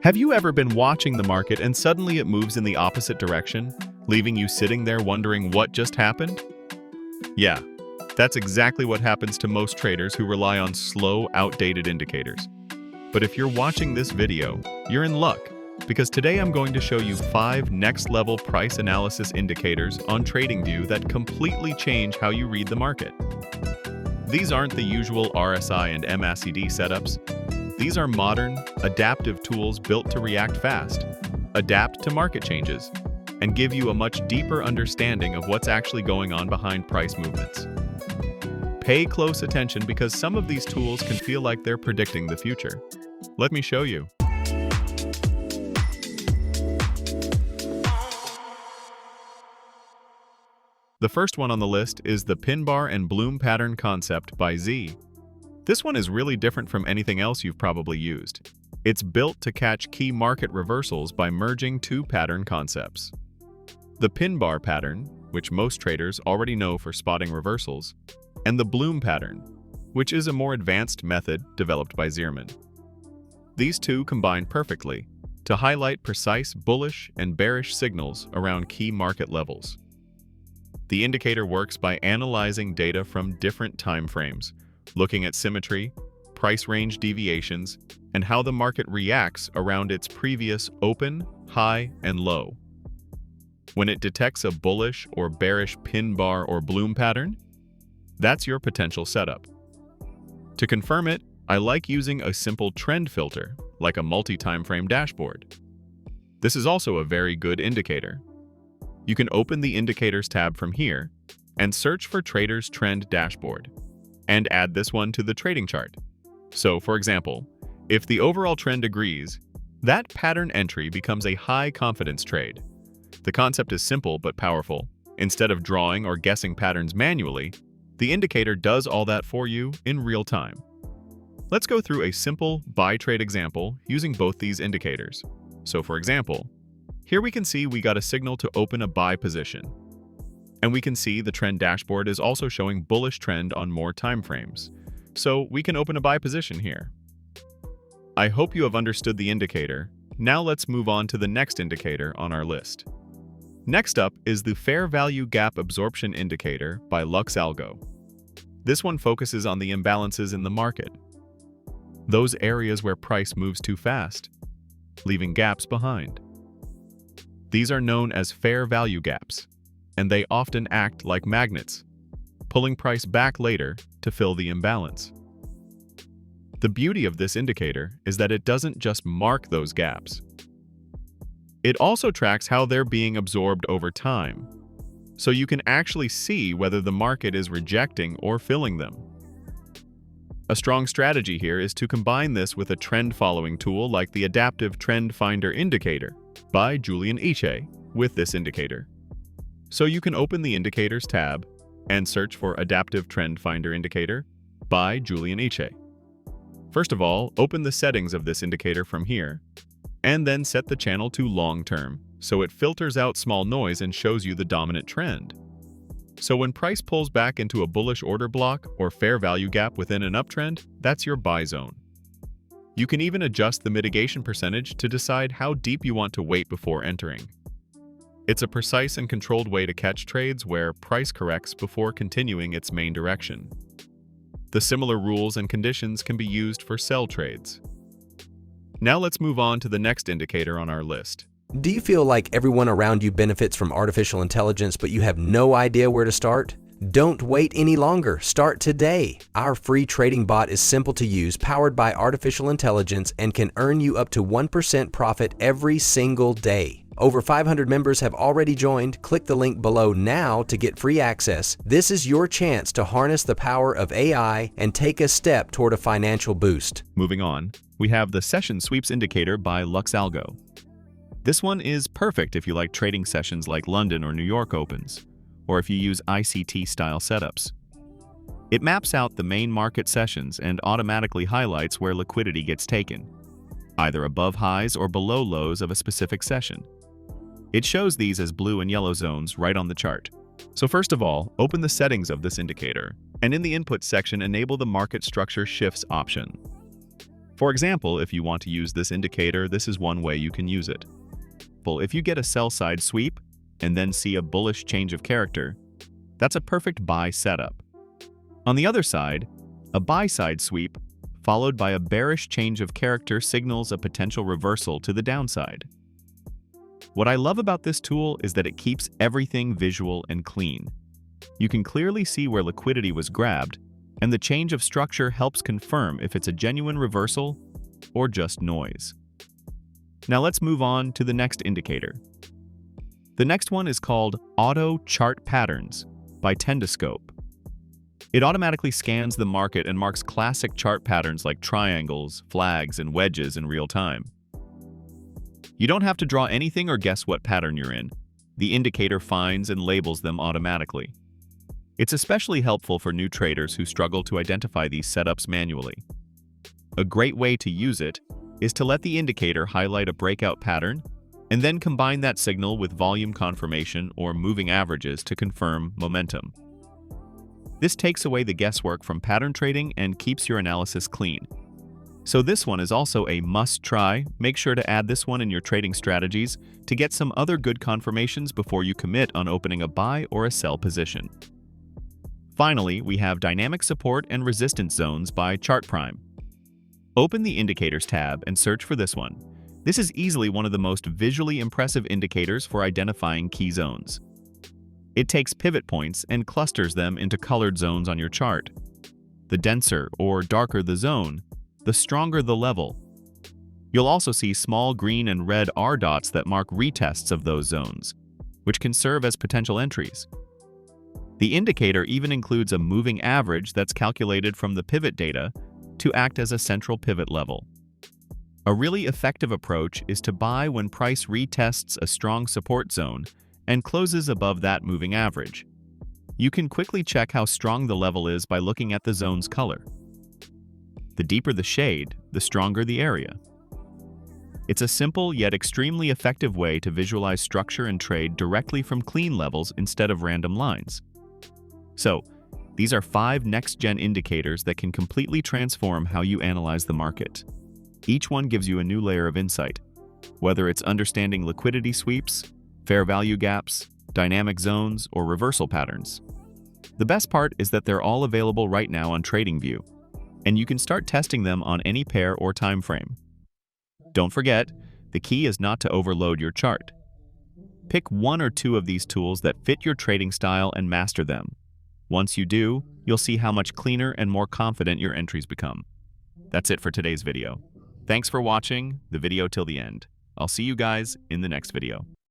Have you ever been watching the market and suddenly it moves in the opposite direction, leaving you sitting there wondering what just happened? Yeah, that's exactly what happens to most traders who rely on slow, outdated indicators. But if you're watching this video, you're in luck, because today I'm going to show you 5 next-level price analysis indicators on TradingView that completely change how you read the market. These aren't the usual RSI and MACD setups. These are modern, adaptive tools built to react fast, adapt to market changes, and give you a much deeper understanding of what's actually going on behind price movements. Pay close attention because some of these tools can feel like they're predicting the future. Let me show you. The first one on the list is the pin bar and bloom pattern concept by Z. This one is really different from anything else you've probably used. It's built to catch key market reversals by merging 2 pattern concepts. The pin bar pattern, which most traders already know for spotting reversals, and the bloom pattern, which is a more advanced method developed by Zierman. These two combine perfectly to highlight precise bullish and bearish signals around key market levels. The indicator works by analyzing data from different time frames, looking at symmetry, price range deviations, and how the market reacts around its previous open, high, and low. When it detects a bullish or bearish pin bar or bloom pattern, that's your potential setup. To confirm it, I like using a simple trend filter, like a multi-time frame dashboard. This is also a very good indicator. You can open the Indicators tab from here and search for Trader's Trend Dashboard, and add this one to the trading chart. So, for example, if the overall trend agrees, that pattern entry becomes a high-confidence trade. The concept is simple but powerful. Instead of drawing or guessing patterns manually, the indicator does all that for you in real time. Let's go through a simple buy trade example using both these indicators. So, for example, here we can see we got a signal to open a buy position. And we can see the trend dashboard is also showing bullish trend on more time frames. So we can open a buy position here. I hope you have understood the indicator. Now let's move on to the next indicator on our list. Next up is the Fair Value Gap Absorption Indicator by Algo. This one focuses on the imbalances in the market, those areas where price moves too fast, leaving gaps behind. These are known as fair value gaps, and they often act like magnets, pulling price back later to fill the imbalance. The beauty of this indicator is that it doesn't just mark those gaps. It also tracks how they're being absorbed over time, so you can actually see whether the market is rejecting or filling them. A strong strategy here is to combine this with a trend-following tool like the Adaptive Trend Finder Indicator by tradeiq with this indicator. So you can open the Indicators tab and search for Adaptive Trend Finder Indicator by tradeiq. First of all, open the settings of this indicator from here, and then set the channel to long term, so it filters out small noise and shows you the dominant trend. So when price pulls back into a bullish order block or fair value gap within an uptrend, that's your buy zone. You can even adjust the mitigation percentage to decide how deep you want to wait before entering. It's a precise and controlled way to catch trades where price corrects before continuing its main direction. The similar rules and conditions can be used for sell trades. Now let's move on to the next indicator on our list. Do you feel like everyone around you benefits from artificial intelligence, but you have no idea where to start? Don't wait any longer. Start today. Our free trading bot is simple to use, powered by artificial intelligence, and can earn you up to 1% profit every single day. Over 500 members have already joined. Click the link below now to get free access. This is your chance to harness the power of AI and take a step toward a financial boost. Moving on, we have the Session Sweeps Indicator by Algo. This one is perfect if you like trading sessions like London or New York Opens, or if you use ICT-style setups. It maps out the main market sessions and automatically highlights where liquidity gets taken, either above highs or below lows of a specific session. It shows these as blue and yellow zones right on the chart. So first of all, open the settings of this indicator, and in the input section enable the Market Structure Shifts option. For example, if you want to use this indicator, this is one way you can use it. Well, if you get a sell-side sweep and then see a bullish change of character, that's a perfect buy setup. On the other side, a buy-side sweep followed by a bearish change of character signals a potential reversal to the downside. What I love about this tool is that it keeps everything visual and clean. You can clearly see where liquidity was grabbed, and the change of structure helps confirm if it's a genuine reversal or just noise. Now let's move on to the next indicator. The next one is called Auto Chart Patterns by tradeiq. It automatically scans the market and marks classic chart patterns like triangles, flags, and wedges in real time. You don't have to draw anything or guess what pattern you're in. The indicator finds and labels them automatically. It's especially helpful for new traders who struggle to identify these setups manually. A great way to use it is to let the indicator highlight a breakout pattern and then combine that signal with volume confirmation or moving averages to confirm momentum. This takes away the guesswork from pattern trading and keeps your analysis clean. So this one is also a must-try. Make sure to add this one in your trading strategies to get some other good confirmations before you commit on opening a buy or a sell position. Finally, we have Dynamic Support and Resistance Zones by ChartPrime. Open the Indicators tab and search for this one. This is easily one of the most visually impressive indicators for identifying key zones. It takes pivot points and clusters them into colored zones on your chart. The denser or darker the zone, the stronger the level. You'll also see small green and red R dots that mark retests of those zones, which can serve as potential entries. The indicator even includes a moving average that's calculated from the pivot data to act as a central pivot level. A really effective approach is to buy when price retests a strong support zone and closes above that moving average. You can quickly check how strong the level is by looking at the zone's color. The deeper the shade, the stronger the area. It's a simple yet extremely effective way to visualize structure and trade directly from clean levels instead of random lines. So, these are 5 next-gen indicators that can completely transform how you analyze the market. Each one gives you a new layer of insight, whether it's understanding liquidity sweeps, fair value gaps, dynamic zones, or reversal patterns. The best part is that they're all available right now on TradingView, and you can start testing them on any pair or time frame. Don't forget, the key is not to overload your chart. Pick 1 or 2 of these tools that fit your trading style and master them. Once you do, you'll see how much cleaner and more confident your entries become. That's it for today's video. Thanks for watching the video till the end. I'll see you guys in the next video.